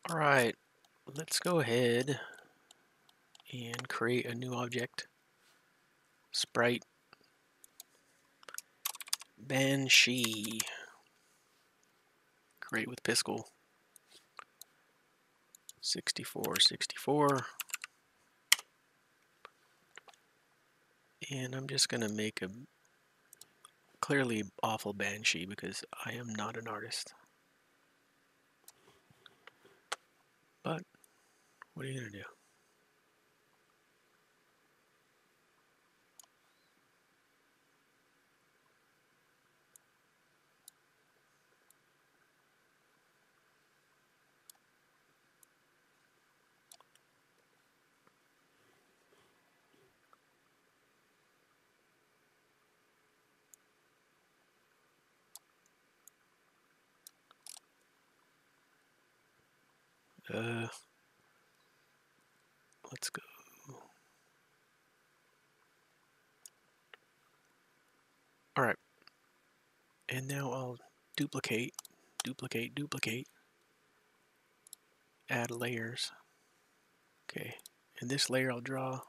Alright, let's go ahead and create a new object. Sprite Banshee. Create with Piscal. 6464. And I'm just going to make a clearly awful Banshee because I am not an artist. But what are you going to do? Let's go. Alright. And now I'll duplicate, add layers. Okay. And this layer I'll draw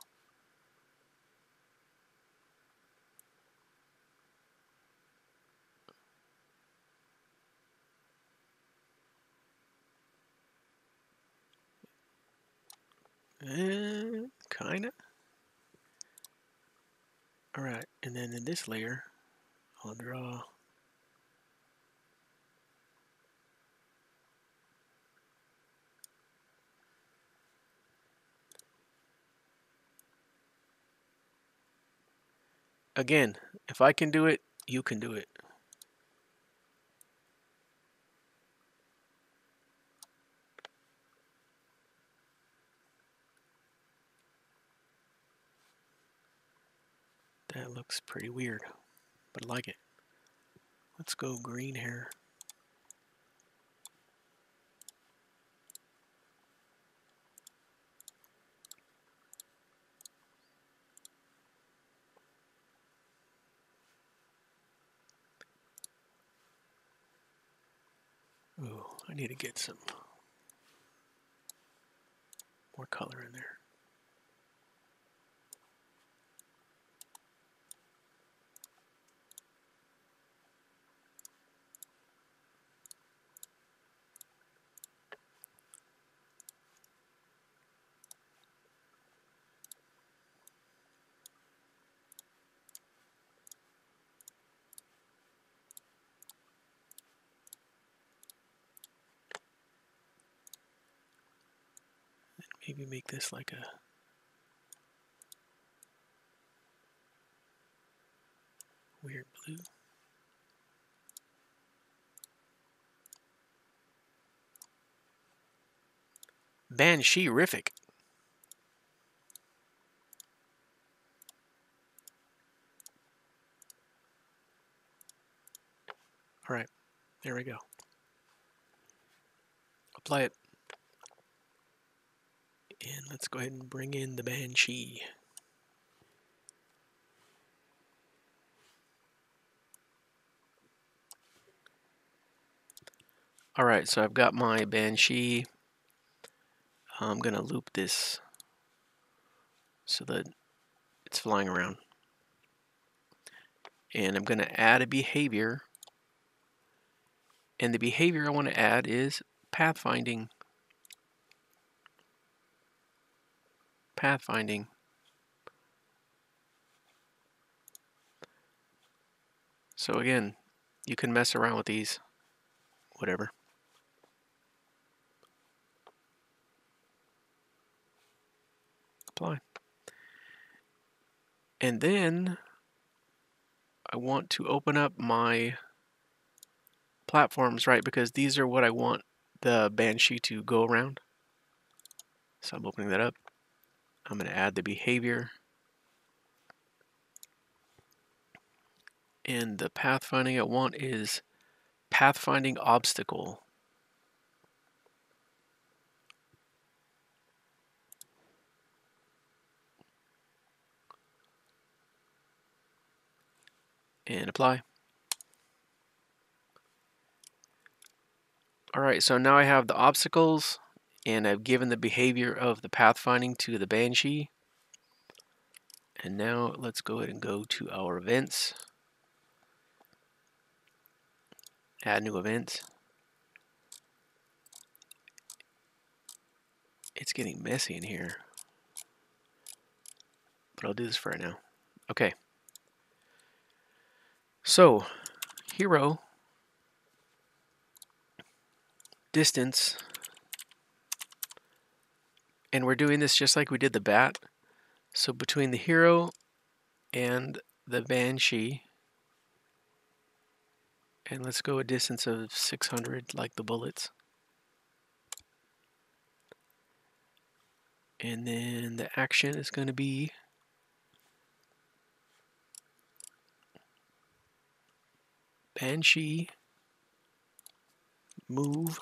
kinda. Alright, and then in this layer, I'll draw again, if I can do it, you can do it. That looks pretty weird, but I like it. Let's go green hair. Ooh, I need to get some more color in there. Maybe make this like a weird blue. Banshee-rific. Alright, there we go. Apply it. And let's go ahead and bring in the Banshee. Alright, so I've got my Banshee. I'm going to loop this so that it's flying around. And I'm going to add a behavior. And the behavior I want to add is pathfinding. Pathfinding. So again, you can mess around with these, whatever. Apply. And then I want to open up my platforms, right? Because these are what I want the Banshee to go around. So I'm opening that up. I'm going to add the behavior. And the pathfinding I want is pathfinding obstacle. And apply. Alright, so now I have the obstacles And I've given the behavior of the pathfinding to the Banshee. And now let's go ahead and go to our events. Add new event. It's getting messy in here, but I'll do this for right now. Okay. So, hero, distance, and we're doing this just like we did the bat. So between the hero and the Banshee, and let's go a distance of 600 like the bullets. And then the action is going to be Banshee move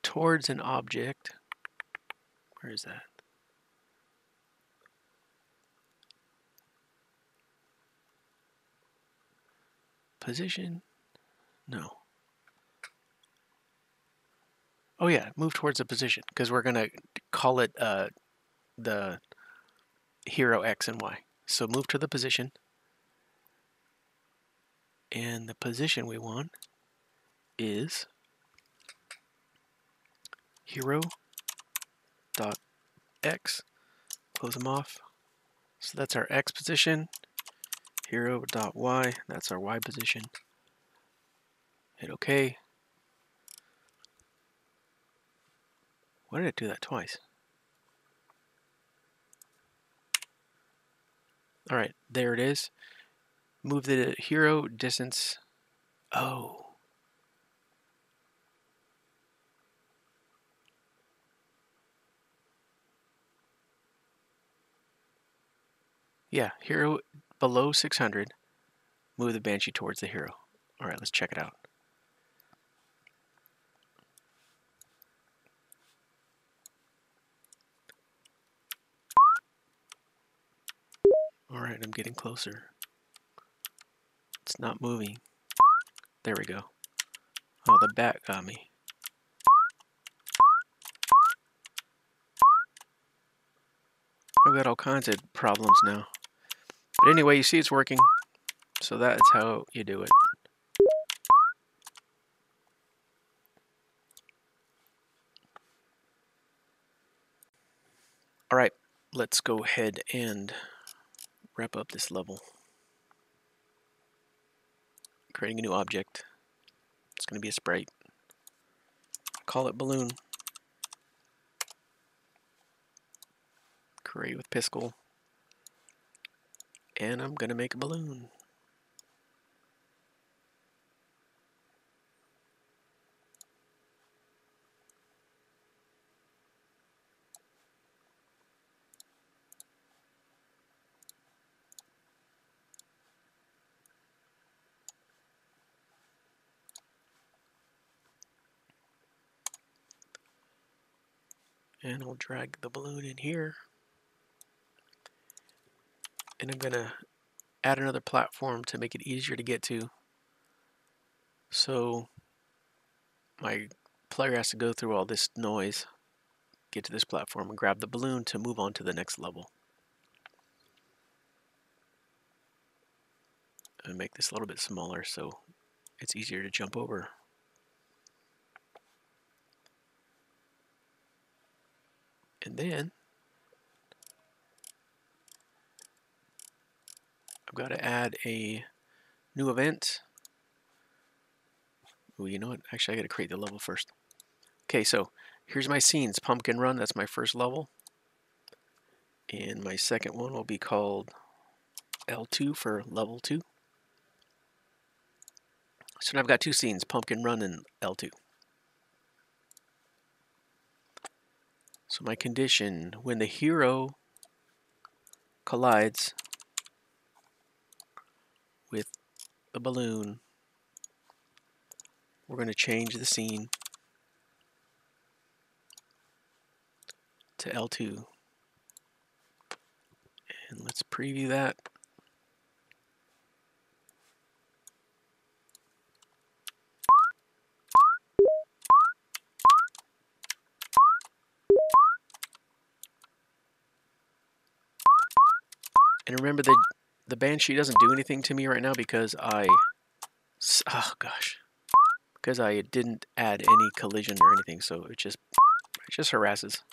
towards an object. Where is that? Position? No. Oh yeah, move towards a position, because we're going to call it the hero X and Y. So move to the position. And the position we want is hero dot X. Close them off. So that's our X position. Hero dot Y. That's our Y position. Hit OK. Why did it do that twice? All right, there it is. Move the hero distance. Oh. Yeah, hero below 600. Move the Banshee towards the hero. All right, let's check it out. All right, I'm getting closer. It's not moving. There we go. Oh, the bat got me. I've got all kinds of problems now. But anyway, you see it's working. So that is how you do it. All right, let's go ahead and wrap up this level. Creating a new object. It's going to be a sprite. Call it balloon. Create with Piskel. And I'm going to make a balloon. And I'll drag the balloon in here. And I'm going to add another platform to make it easier to get to. So my player has to go through all this noise, get to this platform, and grab the balloon to move on to the next level. And make this a little bit smaller so it's easier to jump over. And then I've got to add a new event. Oh, you know what? Actually, I got to create the level first. Okay, so here's my scenes. Pumpkin Run, that's my first level. And my second one will be called L2 for level 2. So now I've got two scenes, Pumpkin Run and L2. So my condition, when the hero collides with the balloon, we're going to change the scene to L2. And let's preview that. And remember, the Banshee doesn't do anything to me right now because oh gosh, because I didn't add any collision or anything, so it just harasses.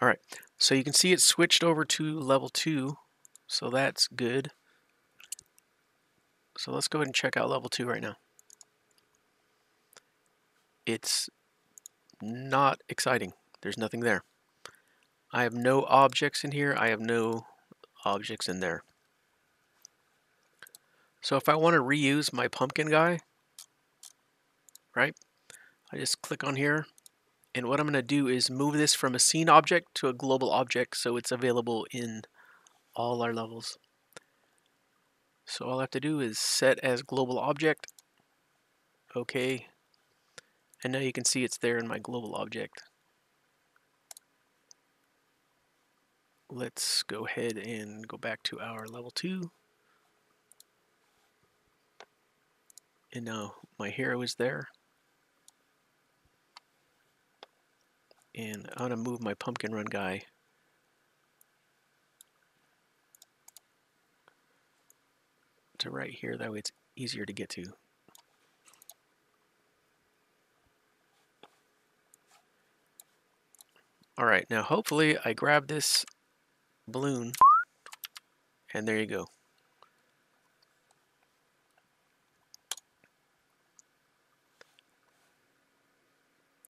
All right, so you can see it switched over to level 2, so that's good. So let's go ahead and check out level 2 right now. It's not exciting. There's nothing there. I have no objects in here. I have no objects in there. So if I want to reuse my pumpkin guy, right, I just click on here. And what I'm going to do is move this from a scene object to a global object so it's available in all our levels. So all I have to do is set as global object. Okay. And now you can see it's there in my global object. Let's go ahead and go back to our level 2. And now my hero is there. And I'm going to move my pumpkin run guy to right here. That way it's easier to get to. Alright, now hopefully I grab this balloon, and there you go.